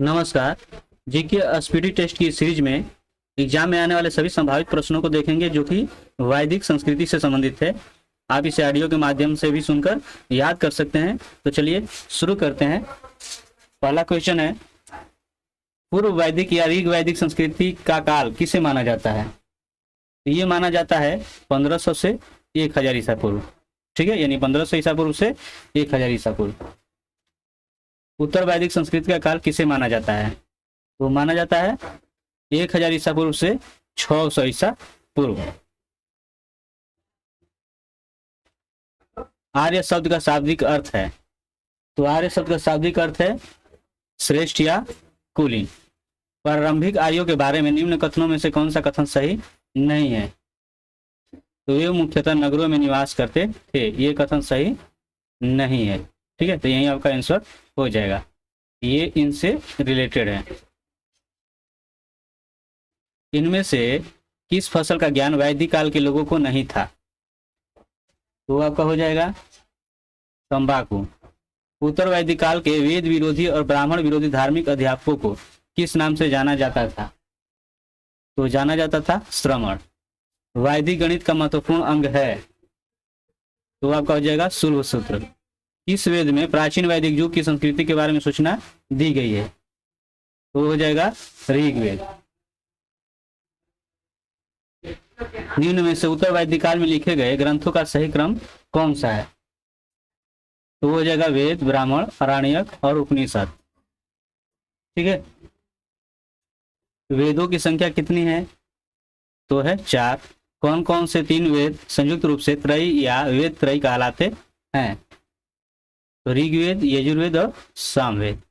नमस्कार। GK speedy test की series में एग्जाम में आने वाले सभी संभावित प्रश्नों को देखेंगे जो कि वैदिक संस्कृति से संबंधित है। आप इसे ऑडियो के माध्यम से भी सुनकर याद कर सकते हैं। तो चलिए शुरू करते हैं। पहला क्वेश्चन है, पूर्व वैदिक या ऋग वैदिक संस्कृति का काल किसे माना जाता है? तो ये माना जाता है 1500 से 1000 ईसा पूर्व। ठीक है, यानी 1500 ईसा पूर्व से 1000 ईसा पूर्व। उत्तर वैदिक संस्कृति का काल किसे माना जाता है? तो माना जाता है 1000 ईसा पूर्व से 600 ईसा पूर्व। आर्य शब्द का शाब्दिक अर्थ है, तो आर्य शब्द का शाब्दिक अर्थ है श्रेष्ठ या कुलीन। प्रारंभिक आर्यों के बारे में निम्न कथनों में से कौन सा कथन सही नहीं है? तो वे मुख्यतः नगरों में निवास करते थे, ये कथन सही नहीं है। ठीक है, तो यही आपका आंसर हो जाएगा, ये इनसे रिलेटेड है। इनमें से किस फसल का ज्ञान वैदिक काल के लोगों को नहीं था? तो आपका हो जाएगा तंबाकू। उत्तर वैदिक काल के वेद विरोधी और ब्राह्मण विरोधी धार्मिक अध्यापकों को किस नाम से जाना जाता था? तो जाना जाता था श्रमण। वैदिक गणित का महत्वपूर्ण अंग है, तो आपका हो जाएगा शुल्ब सूत्र। इस वेद में प्राचीन वैदिक युग की संस्कृति के बारे में सूचना दी गई है, तो हो जाएगा ऋग्वेद। निम्न में से उत्तर वैदिक काल में लिखे गए ग्रंथों का सही क्रम कौन सा है? तो हो जाएगा वेद, ब्राह्मण, आरण्यक और उपनिषद। ठीक है, वेदों की संख्या कितनी है? तो है 4। कौन कौन से 3 वेद संयुक्त रूप से त्रयी या वेद त्रयी कहलाते हैं? तो ऋग्वेद, यजुर्वेद और सामवेद।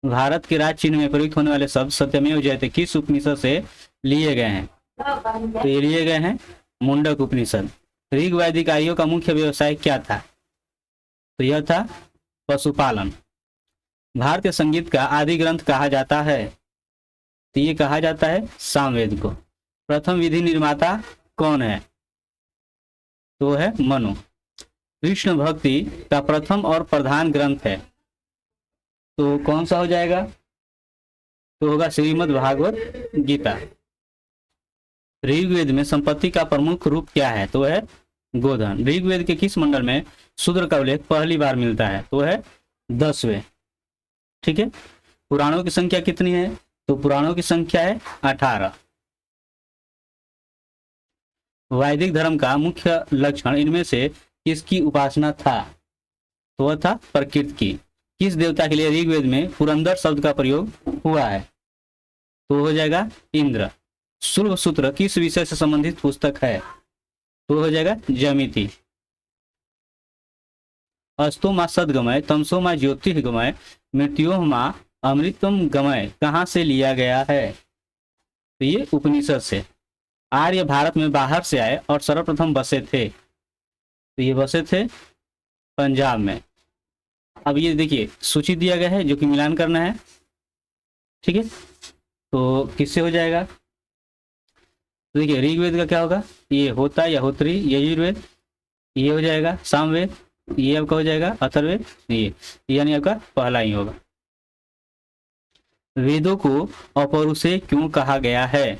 भारत के राज चिन्ह में प्रयुक्त होने वाले शब्द सत्यमेव जयते किस उपनिषद से लिए गए हैं? तो ये लिए गए हैं मुंडक उपनिषद। ऋग वैदिक आर्यों का मुख्य व्यवसाय क्या था? तो यह था पशुपालन। भारतीय संगीत का आदि ग्रंथ कहा जाता है? तो ये कहा जाता है सामवेद को। प्रथम विधि निर्माता कौन है? तो है मनु। कृष्ण भक्ति का प्रथम और प्रधान ग्रंथ है, तो कौन सा हो जाएगा? तो होगा श्रीमद् भागवत गीता। ऋग्वेद में संपत्ति का प्रमुख रूप क्या है? तो है गोधन। ऋग्वेद के किस मंडल में शूद्र का उल्लेख पहली बार मिलता है? तो है 10वें। ठीक है, पुराणों की संख्या कितनी है? तो पुराणों की संख्या है 18। वैदिक धर्म का मुख्य लक्षण इनमें से किसकी उपासना था? तो वह था प्रकृति की। किस देवता के लिए ऋग्वेद में पुरंदर शब्द का प्रयोग हुआ है? तो हो जाएगा इंद्र। शुल्ब सूत्र किस विषय से संबंधित पुस्तक है? तो हो जाएगा ज्यामिति। अस्तो मा सद्गमय, तमसो मा ज्योतिर्गमय, मृत्यो मा अमृतम गमय कहाँ से लिया गया है? तो ये उपनिषद से। आर्य भारत में बाहर से आए और सर्वप्रथम बसे थे, तो ये बसे थे पंजाब में। अब ये देखिए सूची दिया गया है जो कि मिलान करना है। ठीक है, तो किससे हो जाएगा? तो देखिए ऋग्वेद का क्या होगा? ये होता या होत्री। यजुर्वेद ये हो जाएगा। सामवेद ये आपका हो जाएगा। अथर्ववेद ये, यानी आपका पहला ही होगा। वेदों को अपौरुषेय क्यों कहा गया है?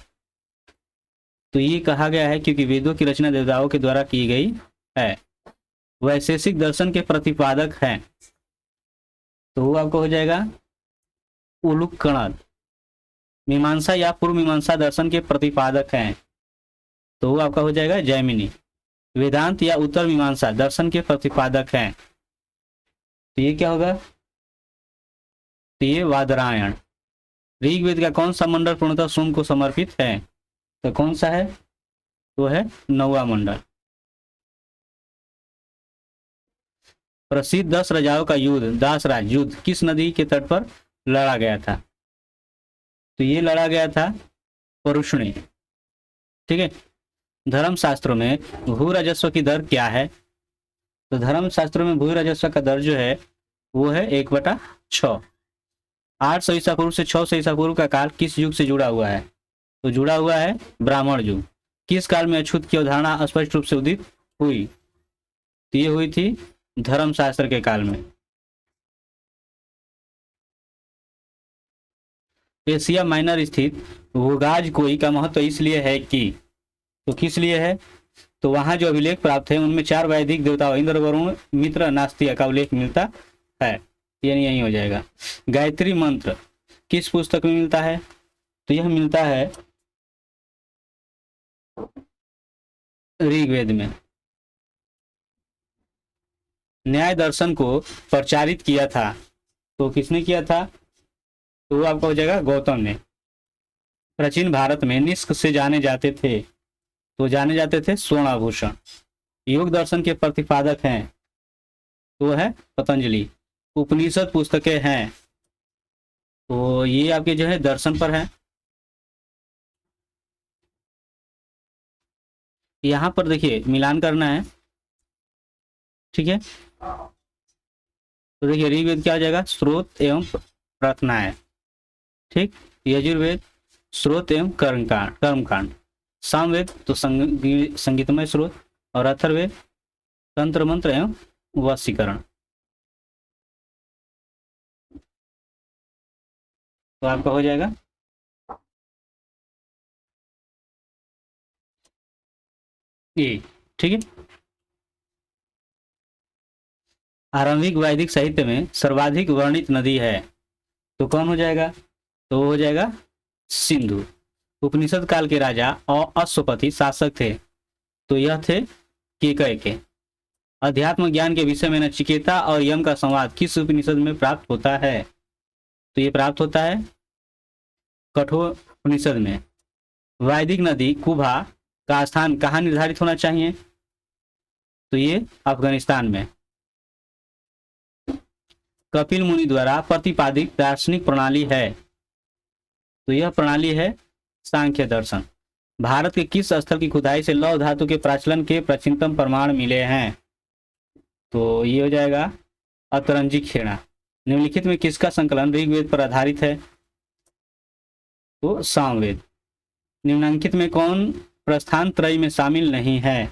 तो ये कहा गया है क्योंकि वेदों की रचना देवताओं के द्वारा की गई है। वैशेषिक दर्शन के प्रतिपादक हैं, तो वो आपको हो जाएगा उलूकनद। मीमांसा या पूर्व मीमांसा दर्शन के प्रतिपादक हैं, तो वो आपका हो जाएगा जैमिनी। वेदांत या उत्तर मीमांसा दर्शन के प्रतिपादक हैं, तो ये क्या होगा? तो ये वादरायण। ऋग्वेद का कौन सा मंडल पूर्णतः सोम को समर्पित है? तो कौन सा है? तो है 9वां मंडल। प्रसिद्ध 10 राजाओं का युद्ध दासराज युद्ध किस नदी के तट पर लड़ा गया था? तो ये लड़ा गया था परुष्णी। ठीक है, धर्म शास्त्रों में भू राजस्व की दर क्या है? तो धर्म शास्त्रों में भू राजस्व का दर जो है वो है 1/6। 800 ईसा पूर्व से 600 ईसा पूर्व का काल किस युग से जुड़ा हुआ है? तो जुड़ा हुआ है ब्राह्मण युग। किस काल में अछूत की अवधारणा स्पष्ट रूप से उदित हुई? तो ये हुई थी धर्मशास्त्र के काल में। एशिया माइनर स्थित वुगाजकोई का महत्व इसलिए है कि, तो किस लिए है, तो वहां जो अभिलेख प्राप्त है उनमें 4 वैदिक देवताओं इंद्र वरुण मित्र नास्तिया का उल्लेख मिलता है, यानी यही हो जाएगा। गायत्री मंत्र किस पुस्तक में मिलता है, तो यह मिलता है ऋग्वेद में। न्याय दर्शन को प्रचारित किया था, तो किसने किया था, तो वो आपका हो जाएगा गौतम ने। प्राचीन भारत में निष्क से जाने जाते थे, तो जाने जाते थे स्वर्णाभूषण। योग दर्शन के प्रतिपादक हैं, तो है पतंजलि। उपनिषद पुस्तकें हैं, तो ये आपके जो है दर्शन पर है। यहां पर देखिए मिलान करना है, ठीक है। तो देखिए ऋग्वेद क्या हो जाएगा, स्रोत एवं प्रार्थनाएं, ठीक। यजुर्वेद स्रोत एवं कर्मकांड। सामवेद तो संगीतमय स्रोत, और अथर्ववेद तंत्र मंत्र एवं वशीकरण। तो आपका हो जाएगा ये, ठीक है। आरंभिक वैदिक साहित्य में सर्वाधिक वर्णित नदी है, तो कौन हो जाएगा, तो वो हो जाएगा सिंधु। उपनिषद काल के राजा और अश्वपति शासक थे, तो यह थे केकय के। अध्यात्म ज्ञान के विषय में नचिकेता और यम का संवाद किस उपनिषद में प्राप्त होता है, तो ये प्राप्त होता है कठोर उपनिषद में। वैदिक नदी कुभा का स्थान कहाँ निर्धारित होना चाहिए, तो ये अफगानिस्तान में। कपिल मुनि द्वारा प्रतिपादित दार्शनिक प्रणाली है, तो यह प्रणाली है सांख्य दर्शन। भारत के किस स्थल की खुदाई से लौह धातु के प्राचलन के प्राचीनतम प्रमाण मिले हैं, तो ये हो जाएगा अतरंजी खेड़ा। निम्नलिखित में किसका संकलन ऋग्वेद पर आधारित है, तो सामवेद। निम्नांकित में कौन प्रस्थान त्रय में शामिल नहीं है,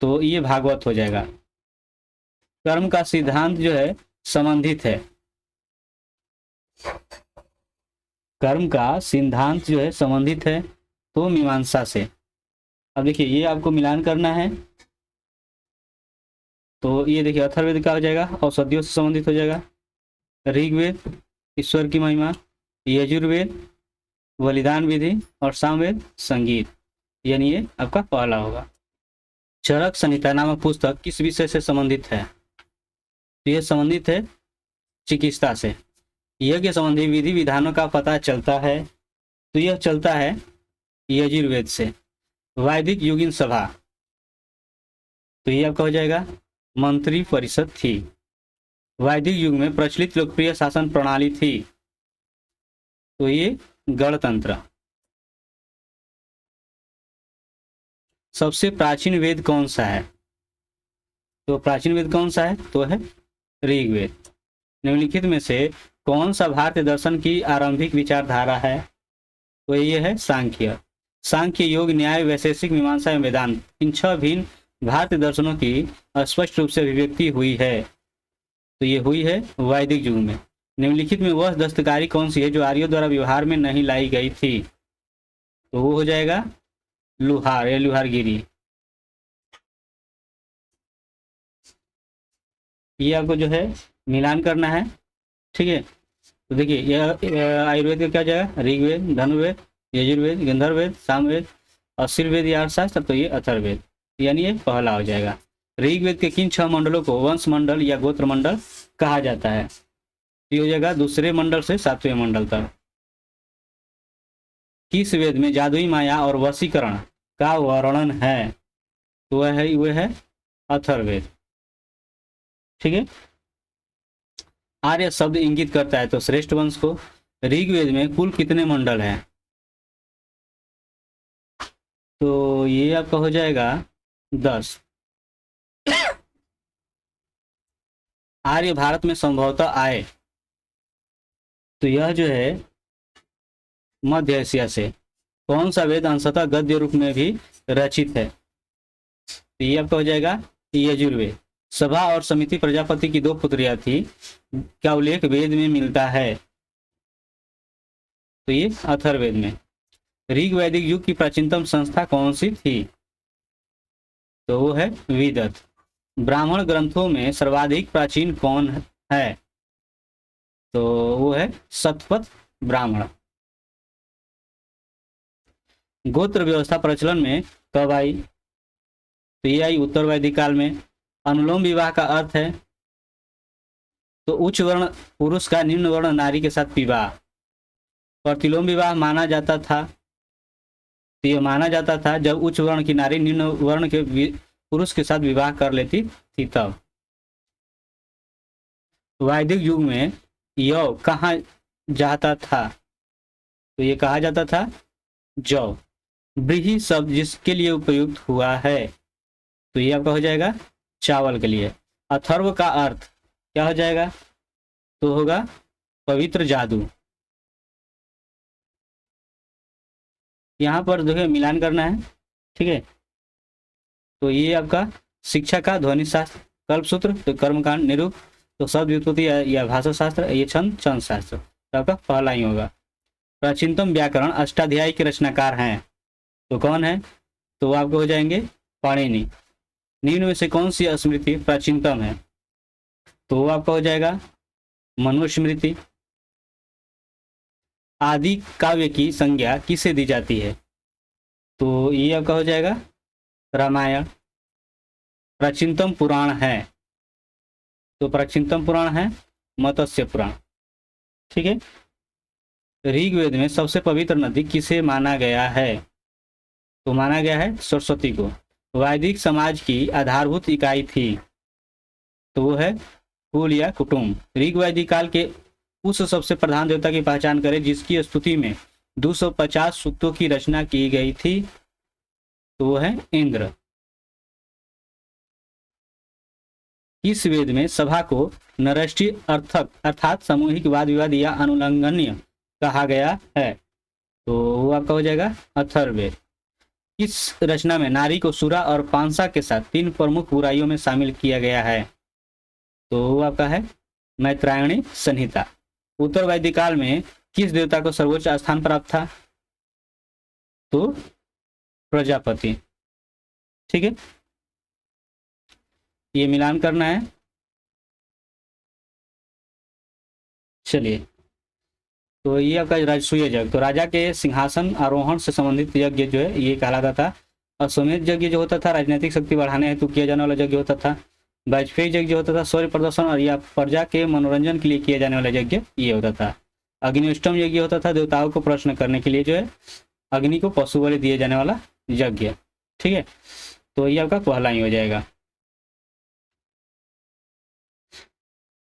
तो ये भागवत हो जाएगा। कर्म का सिद्धांत जो है संबंधित है, कर्म का सिद्धांत जो है संबंधित है तो मीमांसा से। अब देखिए ये आपको मिलान करना है, तो ये देखिए अथर्ववेद का हो जाएगा, औषधियों से संबंधित हो जाएगा। ऋग्वेद ईश्वर की महिमा, यजुर्वेद बलिदान विधि, और सामवेद संगीत, यानी ये आपका पहला होगा। चरक संहिता नामक पुस्तक किस विषय से संबंधित है, तो यह संबंधित है चिकित्सा से। यज्ञ संबंधी विधि विधानों का पता चलता है, तो यह चलता है यजुर्वेद से। वैदिक योगिन सभा, तो ये आपका हो जाएगा मंत्री परिषद थी। वैदिक युग में प्रचलित लोकप्रिय शासन प्रणाली थी, तो ये गणतंत्र। सबसे प्राचीन वेद कौन सा है, तो प्राचीन वेद कौन सा है, तो है ऋग्वेद। निम्नलिखित में से कौन सा भारतीय दर्शन की आरंभिक विचारधारा है, तो ये है सांख्य। सांख्य, योग, न्याय, वैशेषिक, मीमांसा एवं वेदांत, इन 6 भिन्न भारतीय दर्शनों की स्पष्ट रूप से अभिव्यक्ति हुई है, तो ये हुई है वैदिक युग में। निम्नलिखित में वह दस्तकारी कौन सी है जो आर्यों द्वारा व्यवहार में नहीं लाई गई थी, तो वो हो जाएगा लुहार या लुहारगिरी। ये आपको जो है मिलान करना है, ठीक है। तो देखिए यह आयुर्वेद का क्या जाएगा, ऋग्वेद, धनुर्वेद, यजुर्वेद, गंधर्ववेद, सामवेद, अश्विर्वेद या अर्थशास्त्र, तो ये अथर्ववेद, यानी ये पहला हो जाएगा। ऋग्वेद के किन 6 मंडलों को वंश मंडल या गोत्र मंडल कहा जाता है, ये हो जाएगा दूसरे मंडल से 7वें मंडल तक। किस वेद में जादुई माया और वशीकरण का वर्णन है, तो वह है अथर्ववेद, ठीक है। आर्य शब्द इंगित करता है तो श्रेष्ठ वंश को। ऋग्वेद में कुल कितने मंडल हैं, तो ये आपका हो जाएगा 10। आर्य भारत में संभवतः आए, तो यह जो है मध्य एशिया से। कौन सा वेद अंशतः गद्य रूप में भी रचित है, तो ये आपका हो जाएगा यजुर्वेद। सभा और समिति प्रजापति की 2 पुत्रियां थी, क्या उल्लेख वेद में मिलता है, तो ये अथर्ववेद में। ऋग वैदिक युग की प्राचीनतम संस्था कौन सी थी? तो वो है विदत। ब्राह्मण ग्रंथों में सर्वाधिक प्राचीन कौन है? तो वो है शतपथ ब्राह्मण। गोत्र व्यवस्था प्रचलन में कब आई? तो ये आई उत्तर वैदिक काल में। अनुलोम विवाह का अर्थ है? तो उच्च वर्ण पुरुष का निम्न वर्ण नारी के साथ विवाह। प्रतिलोम विवाह माना जाता था, तो ये माना जाता था जब उच्च वर्ण की नारी निम्न वर्ण के पुरुष के साथ विवाह कर लेती थी तब। वैदिक युग में यौ कहा जाता था? तो ये कहा जाता था जौ। व्रीहि शब्द जिसके लिए उपयुक्त हुआ है? तो ये आपका हो जाएगा चावल के लिए। अथर्व का अर्थ क्या हो जाएगा? तो होगा पवित्र जादू। यहाँ पर देखिए मिलान करना है, ठीक है। तो ये आपका शिक्षा का ध्वनि शास्त्र, कल्पसूत्र, तो कर्मकांड, निरूप, तो शब्द व्युत्पत्ति या भाषा शास्त्र, ये छंद शास्त्र, तो आपका पहला ही होगा। प्राचीनतम व्याकरण अष्टाध्यायी के रचनाकार हैं, तो कौन है? तो वो आपको हो जाएंगे पाणिनि। निम्न में से कौन सी स्मृति प्राचीनतम है? तो वो आपका हो जाएगा मनुस्मृति। आदि काव्य की संज्ञा किसे दी जाती है? तो ये आपका हो जाएगा रामायण। प्राचीनतम पुराण है, तो प्राचीनतम पुराण है मत्स्य पुराण, ठीक है। ऋग्वेद में सबसे पवित्र नदी किसे माना गया है? तो माना गया है सरस्वती को। वैदिक समाज की आधारभूत इकाई थी, तो वो है कुल या कुटुंब। ऋग वैदिक काल के उस सबसे प्रधान देवता की पहचान करें जिसकी स्तुति में 250 सूक्तों की रचना की गई थी, तो वो है इंद्र। इस वेद में सभा को नरष्टि अर्थक अर्थात सामूहिक वाद विवाद या अनुलंघनीय कहा गया है, तो वो आपका हो जाएगा अथर्ववेद। इस रचना में नारी को सुरा और पांसा के साथ 3 प्रमुख बुराइयों में शामिल किया गया है, तो वो आपका है मैत्रायणी संहिता। उत्तर वैदिक काल में किस देवता को सर्वोच्च स्थान प्राप्त था? तो प्रजापति, ठीक है। ये मिलान करना है। चलिए, तो ये आपका राजसूय यज्ञ, तो राजा के सिंहासन आरोहण से संबंधित यज्ञ जो है ये कहलाता था। अश्वमेध यज्ञ जो होता था राजनीतिक शक्ति बढ़ाने हेतु किया जाने वाला यज्ञ होता था। वाजपेयी यज्ञ जो होता था शौर्य प्रदर्शन और या प्रजा के मनोरंजन के लिए किया जाने वाला यज्ञ ये होता था। अग्निष्टम यज्ञ होता था देवताओं को प्रश्न करने के लिए जो है अग्नि को पशु बलि दिए जाने वाला यज्ञ, ठीक है। तो ये आपका पहला ही हो जाएगा।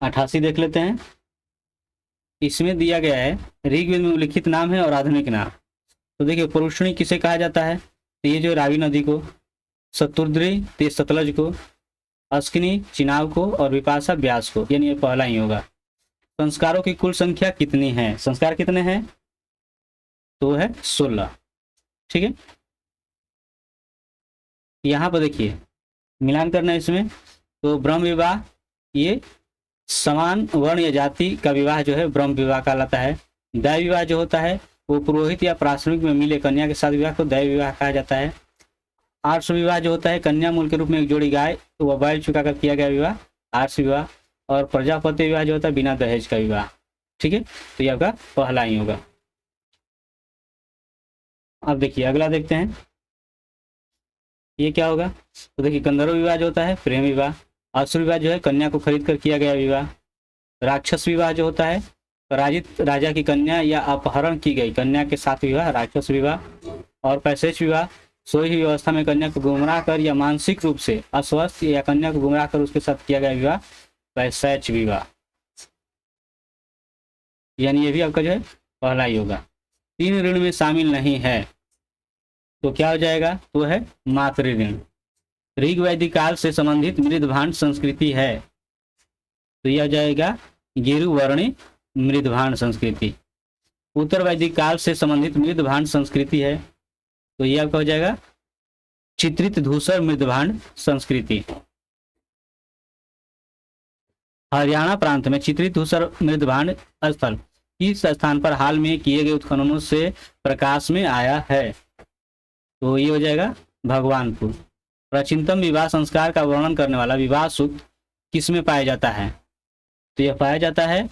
88 देख लेते हैं। इसमें दिया गया है ऋग्वेद में उल्लिखित नाम है और आधुनिक नाम। तो देखिए पुरुषणी किसे कहा जाता है? तो ये जो रावी नदी को, शतुद्री तेज सतलज को, अस्किनी चिनाव को और विपाशा व्यास को, यानी ये पहला ही होगा। संस्कारों की कुल संख्या कितनी है? संस्कार कितने हैं? तो है 16, ठीक है। यहाँ पर देखिए मिलान करना है इसमें। तो ब्रह्म विवाह ये समान वर्ण या जाति का विवाह जो है ब्रह्म विवाह कहलाता है। दैव विवाह जो होता है वो पुरोहित या प्राथमिक में मिले कन्या के साथ विवाह को दैव विवाह कहा जाता है। आर्ष विवाह जो होता है कन्या मूल के रूप में एक जोड़ी गाय तो वह बैल चुका कर किया गया विवाह, आर्ष विवाह। और प्रजापति विवाह जो होता है बिना दहेज का विवाह, ठीक है। तो ये आपका पहला ही होगा। अब देखिए अगला देखते हैं ये क्या होगा। तो देखिए गंधर्व विवाह जो होता है प्रेम विवाह। असुर विवाह जो है कन्या को खरीद कर किया गया विवाह। राक्षस विवाह जो होता है पराजित राजा की कन्या या अपहरण की गई कन्या के साथ विवाह, राक्षस विवाह। और पैसेज विवाह सोई हुई अवस्था में कन्या को गुमराह कर या मानसिक रूप से अस्वस्थ या कन्या को गुमराह कर उसके साथ किया गया विवाह, पैसेज विवाह। यानी ये भी आपका जो है पहला ही होगा। 3 ऋण में शामिल नहीं है, तो क्या हो जाएगा? तो है मातृ ऋण। ऋग वैदिक काल से संबंधित मृदभांड संस्कृति है, तो यह हो जाएगा गिरुवर्णी मृदभांड संस्कृति। उत्तर वैदिक काल से संबंधित मृदभांड संस्कृति है, तो यह आपका हो जाएगा चित्रित धूसर मृदभांड संस्कृति। हरियाणा प्रांत में चित्रित धूसर मृदभांड स्थल किस स्थान पर हाल में किए गए उत्खननों से प्रकाश में आया है? तो ये हो जाएगा भगवानपुर। प्राचीनतम विवाह संस्कार का वर्णन करने वाला विवाह सूक्त किस में पाया जाता है? तो यह पाया जाता है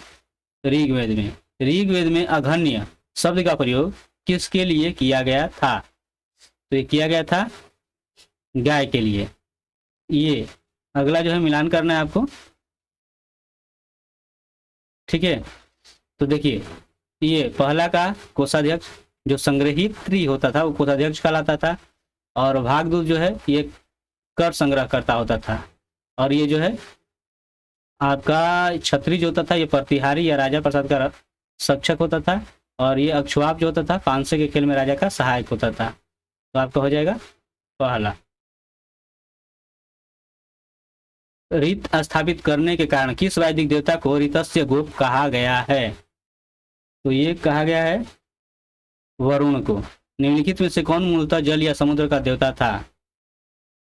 ऋग्वेद में। ऋग्वेद में अघन्य शब्द का प्रयोग किसके लिए किया गया था? तो ये किया गया था गाय के लिए। ये अगला जो है मिलान करना है आपको, ठीक है। तो देखिए, ये पहला का कोषाध्यक्ष जो संग्रहित होता था वो कोषाध्यक्ष कहलाता था, और भागदूत जो है ये कर संग्रह करता होता था, और ये जो है आपका छत्री जो होता था ये प्रतिहारी या राजा प्रसाद का शिक्षक होता था, और ये अक्षवाप जो होता था पांसे के खेल में राजा का सहायक होता था। तो आपका हो जाएगा पहला। ऋत स्थापित करने के कारण किस वैदिक देवता को ऋतस्य गोप कहा गया है? तो ये कहा गया है वरुण को। निम्नलिखित में से कौन मूलतः जल या समुद्र का देवता था?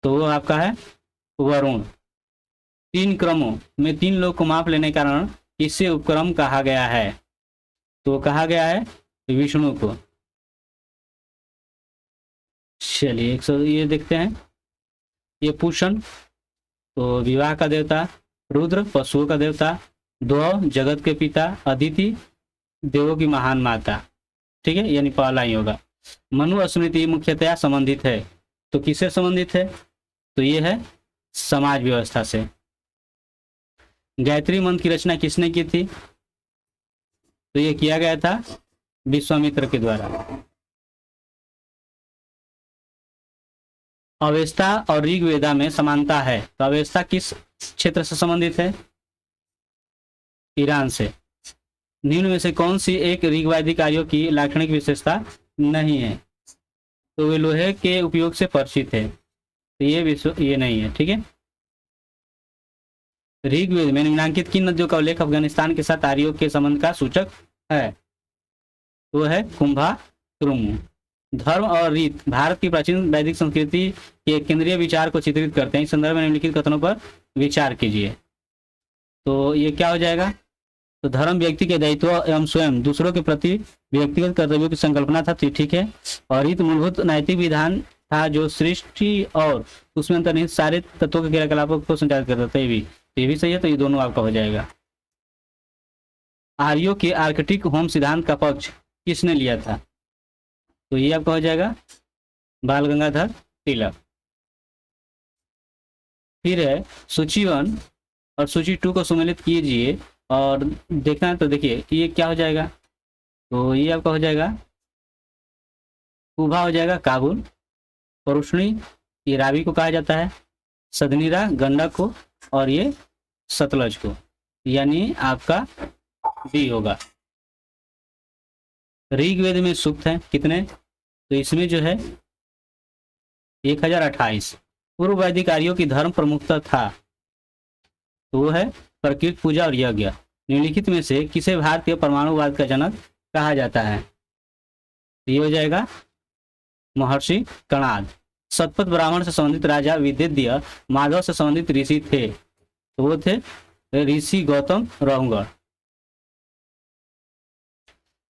तो वो आपका है वरुण। 3 क्रमों में 3 लोग को माप लेने के कारण इससे उपक्रम कहा गया है? तो कहा गया है विष्णु को। चलिए ये देखते हैं, ये पूषण तो विवाह का देवता, रुद्र पशुओं का देवता, द्वौ जगत के पिता, अदिति देवों की महान माता, ठीक है, यानी पहला ही होगा। मनु स्मृति मुख्यतया संबंधित है, तो किससे संबंधित है? तो ये है समाज व्यवस्था से। गायत्री मंत्र की रचना किसने की थी? तो ये किया गया था विश्वामित्र के द्वारा। अवेस्ता और ऋग्वेदा में समानता है, तो अवेस्ता किस क्षेत्र से संबंधित है? ईरान से। निम्न में से कौन सी एक ऋग्वैदिक कार्यों की लाक्षणिक विशेषता नहीं है? तो वे लोहे के उपयोग से परिचित है, तो ये नहीं है, ठीक है। ऋग्वेद में निम्नांकित किन नदियों का उल्लेख अफगानिस्तान के साथ आर्यों के संबंध का सूचक है? वो है कुंभा तुरुमु। धर्म और रीत भारत की प्राचीन वैदिक संस्कृति के केंद्रीय विचार को चित्रित करते हैं। इस संदर्भ में निम्नलिखित कथनों पर विचार कीजिए। तो ये क्या हो जाएगा? तो धर्म व्यक्ति के दायित्व एवं स्वयं दूसरों के प्रति व्यक्तिगत कर्तव्यों की संकल्पना था, ठीक है। और रीत मूलभूत नैतिक विधान था जो सृष्टि और उसमें अंतर्निहित सारे तत्वों के क्रियाकलापों को संचालित करता था। ये भी सही है, तो ये दोनों आपका हो जाएगा। आर्यों के आर्कटिक होम सिद्धांत का पक्ष किसने लिया था? तो ये आपका हो जाएगा बाल गंगाधर तिलक। फिर है सूची 1 और सूची 2 को सम्मिलित कीजिए और देखना है, तो देखिए ये क्या हो जाएगा? तो ये आपका हो जाएगा कुभा हो जाएगा काबुल, परुष्णी ये रावी को कहा जाता है, सदनीरा गंडक को, और ये सतलज को, यानी आपका बी होगा। ऋग्वेद में सूक्त हैं कितने? तो इसमें जो है 1028। पूर्व वैदिक आर्यों की धर्म प्रमुखता था, तो वो है प्रकृति पूजा और यज्ञ। निम्नलिखित में से किसे भारतीय परमाणुवाद का जनक कहा जाता है? ये हो जाएगा महर्षि कणाद। शतपथ ब्राह्मण से संबंधित राजा विद्येद्य माधव से संबंधित ऋषि थे, तो वो थे ऋषि गौतम रहुगढ़।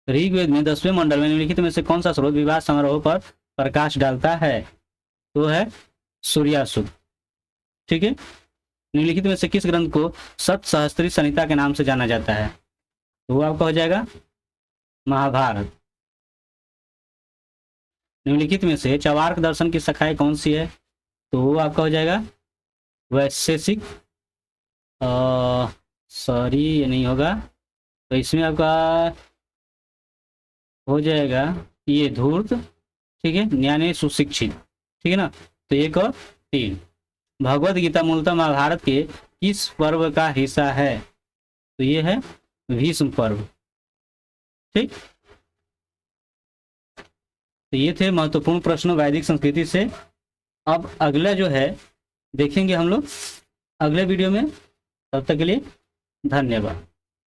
ऋग्वेद में 10वें मंडल में निम्नलिखित में से कौन सा स्रोत विवाह समारोह पर प्रकाश डालता है? तो है सूर्यासुत, ठीक है। निम्नलिखित में से किस ग्रंथ को सप्तसहस्त्री संहिता के नाम से जाना जाता है? तो वो आपका हो जाएगा महाभारत। निम्नलिखित में से चवार्क दर्शन की शाखाएं कौन सी है? तो वो आपका हो जाएगा वैशेषिक, सॉरी ये नहीं होगा, तो इसमें आपका हो जाएगा ये धूर्त, ठीक है, न्याय सुशिक्षित, ठीक है ना। तो 1 और 3। भगवद गीता मूलतः महाभारत के किस पर्व का हिस्सा है? तो ये है भीष्म पर्व, ठीक। तो ये थे महत्वपूर्ण प्रश्न वैदिक संस्कृति से। अब अगला जो है देखेंगे हम लोग अगले वीडियो में। तब तक के लिए धन्यवाद।